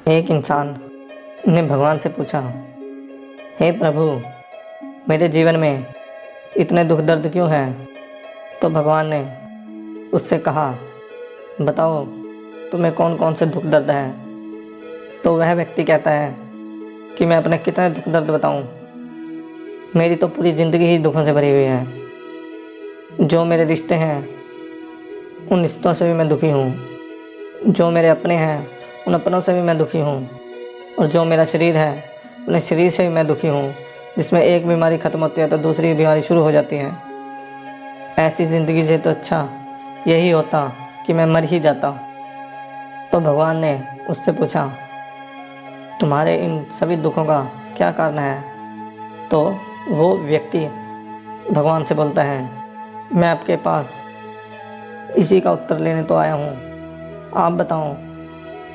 एक इंसान ने भगवान से पूछा, हे प्रभु, मेरे जीवन में इतने दुख दर्द क्यों हैं? तो भगवान ने उससे कहा, बताओ तुम्हें कौन कौन से दुख दर्द हैं? तो वह व्यक्ति कहता है कि मैं अपने कितने दुख दर्द बताऊं? मेरी तो पूरी ज़िंदगी ही दुखों से भरी हुई है। जो मेरे रिश्ते हैं उन रिश्तों से भी मैं दुखी हूँ। जो मेरे अपने हैं उन अपनों से भी मैं दुखी हूँ। और जो मेरा शरीर है अपने शरीर से भी मैं दुखी हूँ, जिसमें एक बीमारी ख़त्म होती है तो दूसरी बीमारी शुरू हो जाती है। ऐसी ज़िंदगी से तो अच्छा यही होता कि मैं मर ही जाता। तो भगवान ने उससे पूछा, तुम्हारे इन सभी दुखों का क्या कारण है? तो वो व्यक्ति भगवान से बोलता है, मैं आपके पास इसी का उत्तर लेने तो आया हूँ। आप बताओ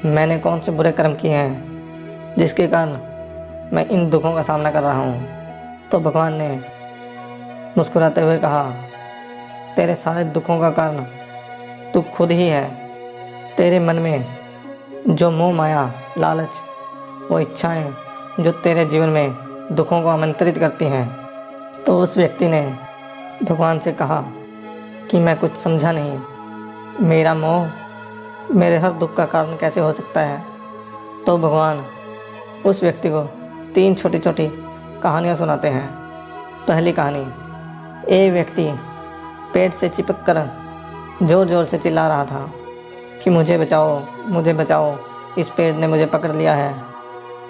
मैंने कौन से बुरे कर्म किए हैं जिसके कारण मैं इन दुखों का सामना कर रहा हूँ। तो भगवान ने मुस्कुराते हुए कहा, तेरे सारे दुखों का कारण तू खुद ही है। तेरे मन में जो मोह माया, लालच, वो इच्छाएं जो तेरे जीवन में दुखों को आमंत्रित करती हैं। तो उस व्यक्ति ने भगवान से कहा कि मैं कुछ समझा नहीं। मेरा मोह मेरे हर दुख का कारण कैसे हो सकता है? तो भगवान उस व्यक्ति को 3 छोटी छोटी कहानियाँ सुनाते हैं। पहली कहानी, एक व्यक्ति पेड़ से चिपक कर ज़ोर ज़ोर से चिल्ला रहा था कि मुझे बचाओ, मुझे बचाओ, इस पेड़ ने मुझे पकड़ लिया है।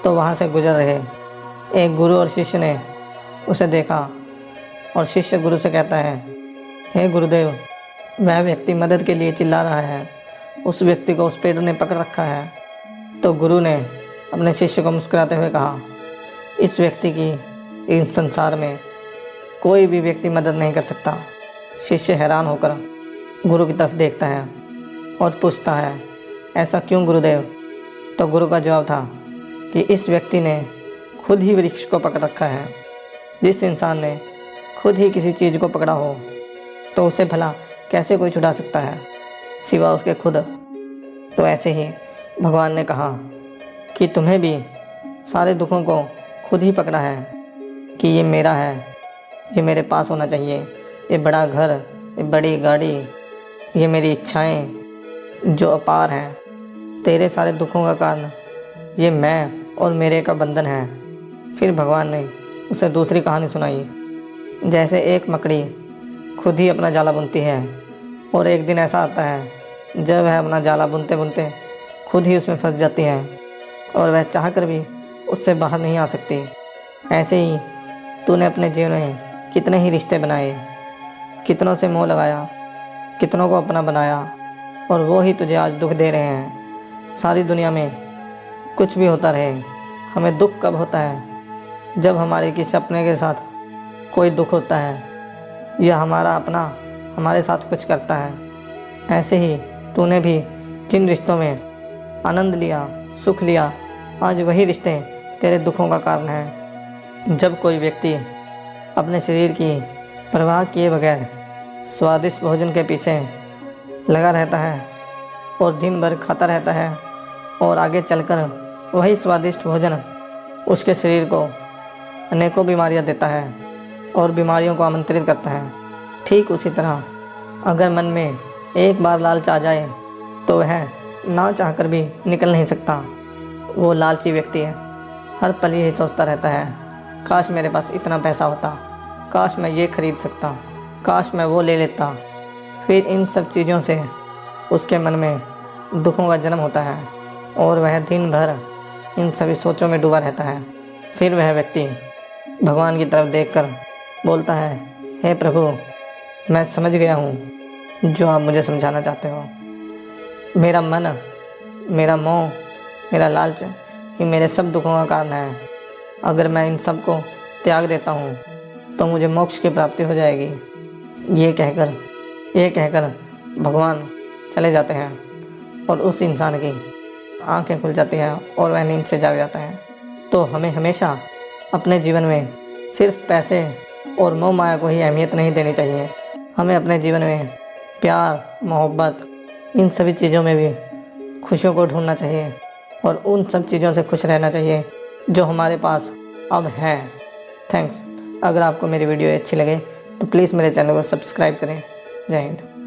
तो वहाँ से गुजर रहे एक गुरु और शिष्य ने उसे देखा और शिष्य गुरु से कहता है, हे गुरुदेव, वह व्यक्ति मदद के लिए चिल्ला रहा है, उस व्यक्ति को उस पेड़ ने पकड़ रखा है। तो गुरु ने अपने शिष्य को मुस्कुराते हुए कहा, इस व्यक्ति की इस संसार में कोई भी व्यक्ति मदद नहीं कर सकता। शिष्य हैरान होकर गुरु की तरफ देखता है और पूछता है, ऐसा क्यों गुरुदेव? तो गुरु का जवाब था कि इस व्यक्ति ने खुद ही वृक्ष को पकड़ रखा है। जिस इंसान ने खुद ही किसी चीज़ को पकड़ा हो तो उसे भला कैसे कोई छुड़ा सकता है सिवा उसके खुद। तो ऐसे ही भगवान ने कहा कि तुम्हें भी सारे दुखों को खुद ही पकड़ा है कि ये मेरा है, ये मेरे पास होना चाहिए, ये बड़ा घर, ये बड़ी गाड़ी, ये मेरी इच्छाएं जो अपार हैं। तेरे सारे दुखों का कारण ये मैं और मेरे का बंधन है। फिर भगवान ने उसे दूसरी कहानी सुनाई, जैसे एक मकड़ी खुद ही अपना जाला बुनती है और एक दिन ऐसा आता है जब वह अपना जाला बुनते बुनते खुद ही उसमें फंस जाती है और वह चाहकर भी उससे बाहर नहीं आ सकती। ऐसे ही तूने अपने जीवन में कितने ही रिश्ते बनाए, कितनों से मोह लगाया, कितनों को अपना बनाया और वो ही तुझे आज दुख दे रहे हैं। सारी दुनिया में कुछ भी होता रहे, हमें दुख कब होता है? जब हमारे किसी अपने के साथ कोई दुख होता है या हमारा अपना हमारे साथ कुछ करता है। ऐसे ही तूने भी जिन रिश्तों में आनंद लिया, सुख लिया, आज वही रिश्ते तेरे दुखों का कारण हैं। जब कोई व्यक्ति अपने शरीर की परवाह किए बगैर स्वादिष्ट भोजन के पीछे लगा रहता है और दिन भर खाता रहता है और आगे चलकर वही स्वादिष्ट भोजन उसके शरीर को अनेकों बीमारियां देता है और बीमारियों को आमंत्रित करता है, ठीक उसी तरह अगर मन में एक बार लालच आ जाए तो वह ना चाहकर भी निकल नहीं सकता। वो लालची व्यक्ति हर पल यही सोचता रहता है, काश मेरे पास इतना पैसा होता, काश मैं ये खरीद सकता, काश मैं वो ले लेता। फिर इन सब चीज़ों से उसके मन में दुखों का जन्म होता है और वह दिन भर इन सभी सोचों में डूबा रहता है। फिर वह व्यक्ति भगवान की तरफ देखकर बोलता है, हे प्रभु, मैं समझ गया हूँ जो आप मुझे समझाना चाहते हो। मेरा मन, मेरा मोह, मेरा लालच ही मेरे सब दुखों का कारण है। अगर मैं इन सब को त्याग देता हूँ तो मुझे मोक्ष की प्राप्ति हो जाएगी। ये कहकर भगवान चले जाते हैं और उस इंसान की आंखें खुल जाती हैं और वह नींद से जाग जाता है। तो हमें हमेशा अपने जीवन में सिर्फ पैसे और मोह माया को ही अहमियत नहीं देनी चाहिए। हमें अपने जीवन में प्यार, मोहब्बत, इन सभी चीज़ों में भी खुशियों को ढूंढना चाहिए। और उन सब चीज़ों से खुश रहना चाहिए जो हमारे पास अब हैं। थैंक्स। अगर आपको मेरी वीडियो अच्छी लगे तो प्लीज़ मेरे चैनल को सब्सक्राइब करें। जय हिंद।